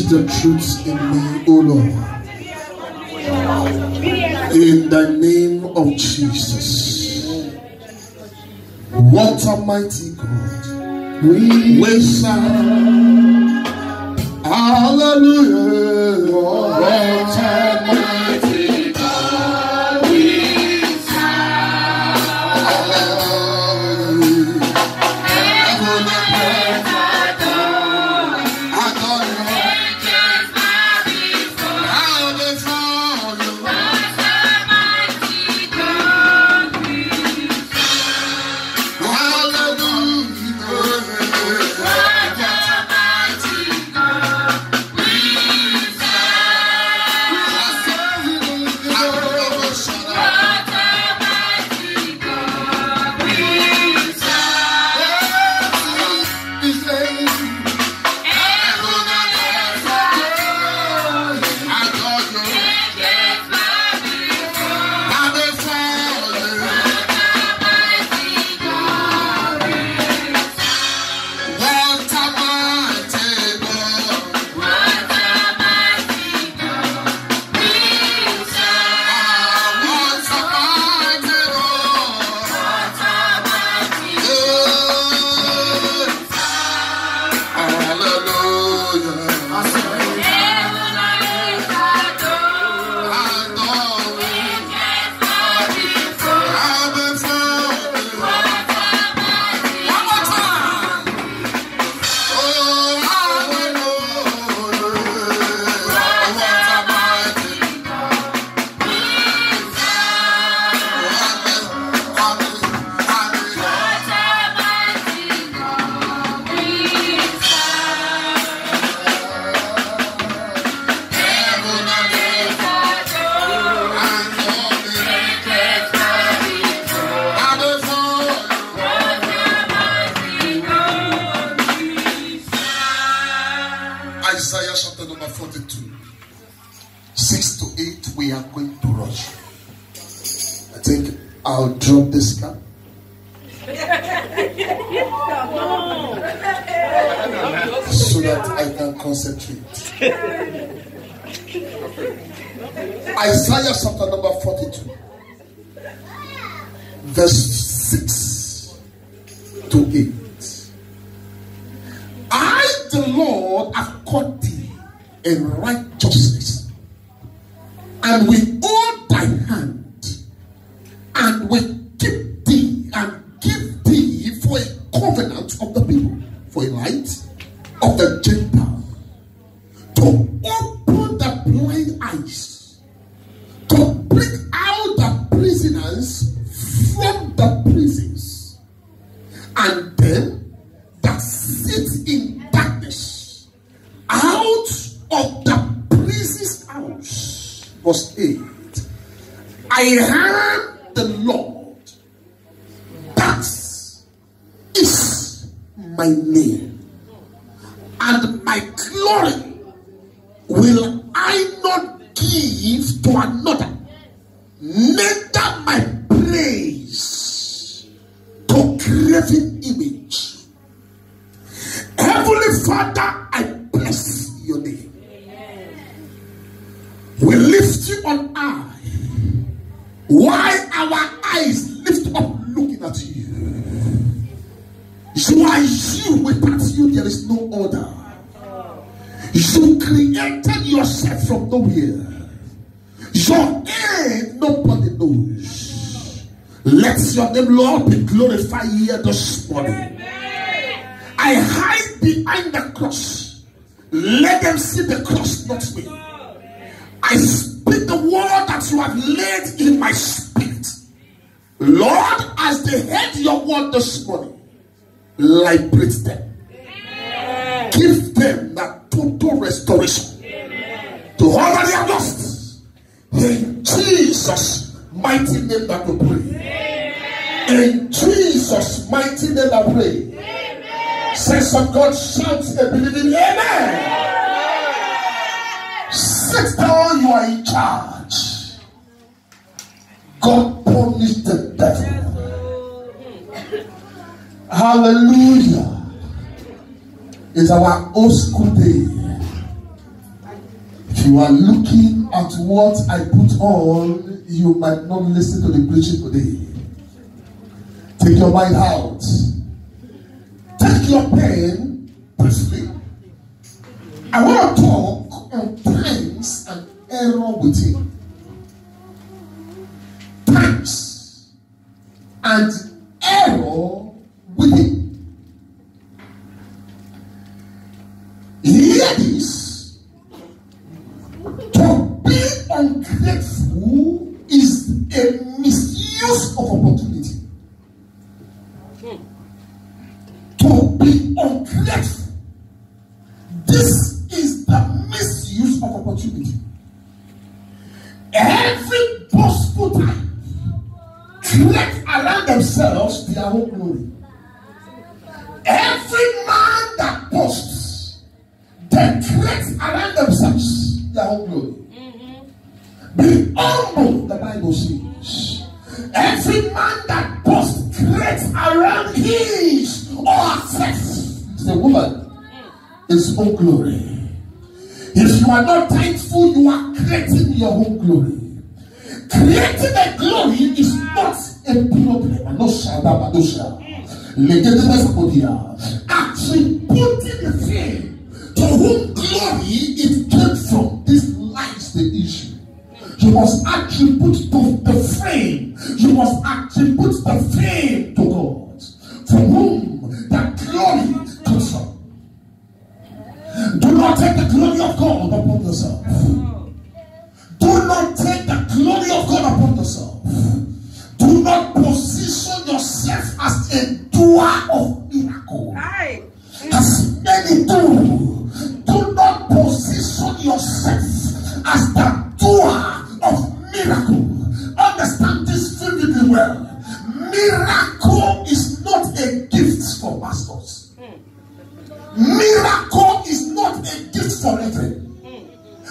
the truth in me, O Lord. In the name of Jesus. What a mighty God we serve. Hallelujah. What a mighty God we serve. Hallelujah. Isaiah chapter number 42, 6 to 8. We are going to rush. I think I'll drop this cap. So that I can concentrate. Isaiah chapter number 42, verse 6 to 8. I, the Lord, have caught thee in righteousness, and will hold thy hand, and will keep thee, and give thee for a covenant of the people, for a light of the Gentile, to open the blind eyes, to bring out the prisoners from the prisons, and them that sit in darkness out of the priest's house. Verse 8. I am the Lord, that is my name, and my glory will I not give to another, neither my praise to graven image. Heavenly Father, I bless your name. We lift you on high. Why our eyes lift up looking at you? You are you. Without you, there is no other. You created yourself from nowhere. Your end, nobody knows. Let your name, Lord, be glorified here this morning. I hide behind the cross. Let them see the cross, not me. I speak the word that you have laid in my spirit. Lord, as they heard your word this morning, liberate them. Give them that total restoration to all that they have lost. In Jesus' mighty name that we pray. In Jesus' mighty name I pray. Saints of God, shout a believing amen. Sit down, you are in charge. God punished the devil. Hallelujah. It's our old school day. you are looking at what I put on, you might not listen to the preaching today. Take your mind out. Take your pen briefly. I want to talk on times and error within. Times and error within. Hear this. To be ungrateful is a misuse of opportunity. To be ungrateful, this is the misuse of opportunity. Every boastful type create around themselves their own glory. Every man that boasts, they create around themselves their own glory. Be humble, the Bible says. Every man that boasts creates around his or herself, the woman, his own glory. If you are not thankful, you are creating your own glory. Creating a glory is not a problem. No shaba, no shaba. Attributing the thing to whom glory it came from. This lies the issue. You must attribute to the fame. You must attribute the fame to God, from whom that glory comes from. Do not take the glory of God upon yourself. Do not take the glory of God upon yourself. Do not position yourself as a doer of miracle. As many do. Do not position yourself as the doer of miracle. Understand this vividly well. Miracle is not a gift for pastors. Miracle is not a gift for brethren.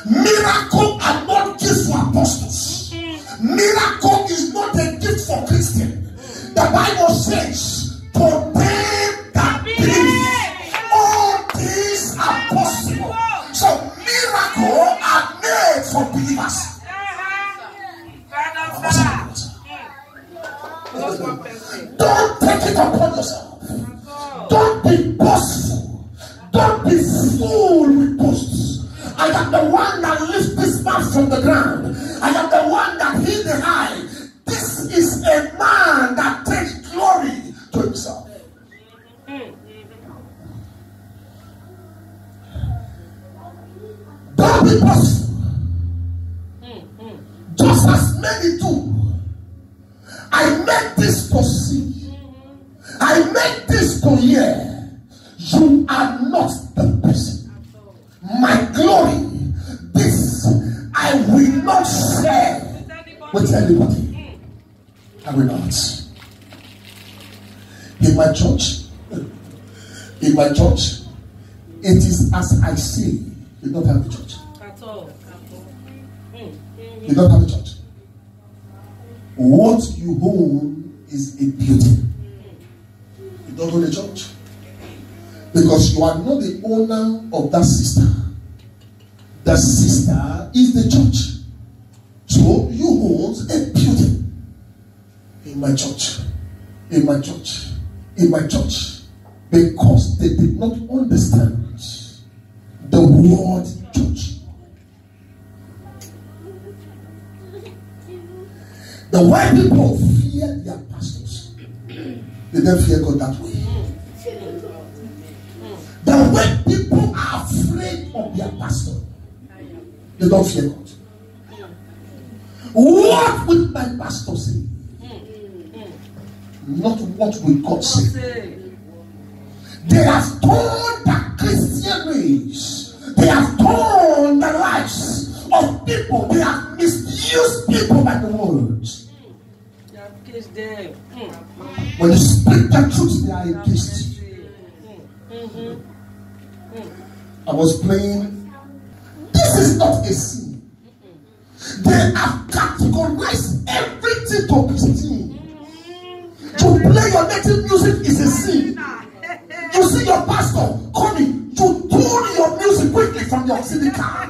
Miracle are not gifts for apostles. Miracle is not a gift for Christians. The Bible says, to them that believe, all things are possible. So miracles are made for believers. Don't take it upon yourself. Don't be boastful. Don't be full with boasts. I am the one that lifts this man from the ground. I am the one that hid the high. This is a man that takes glory to himself. Don't be boastful. Just as many do. I make this to see. I make this to hear. You are not the person. My glory, this I will not share with anybody. I will not. In my church, it is as I say. You don't have a church. At all. You don't have a church. What you own is a beauty. You don't own a church. Because you are not the owner of that sister. The sister is the church. So you own a building. In my church. In my church. In my church. Because they did not understand the word church. The way people fear their pastors, they don't fear God that way. The way people are afraid of their pastor, they don't fear God. What will my pastor say? Not what will God say. They have turned the Christian ways. They have turned the lives of people. They have misused people by the words. When you speak the truth, they are against you. I was playing. This is not a sin. They have categorized everything to be sin. To play your native music is a sin. You see your pastor coming, you tune your music quickly from your CD car.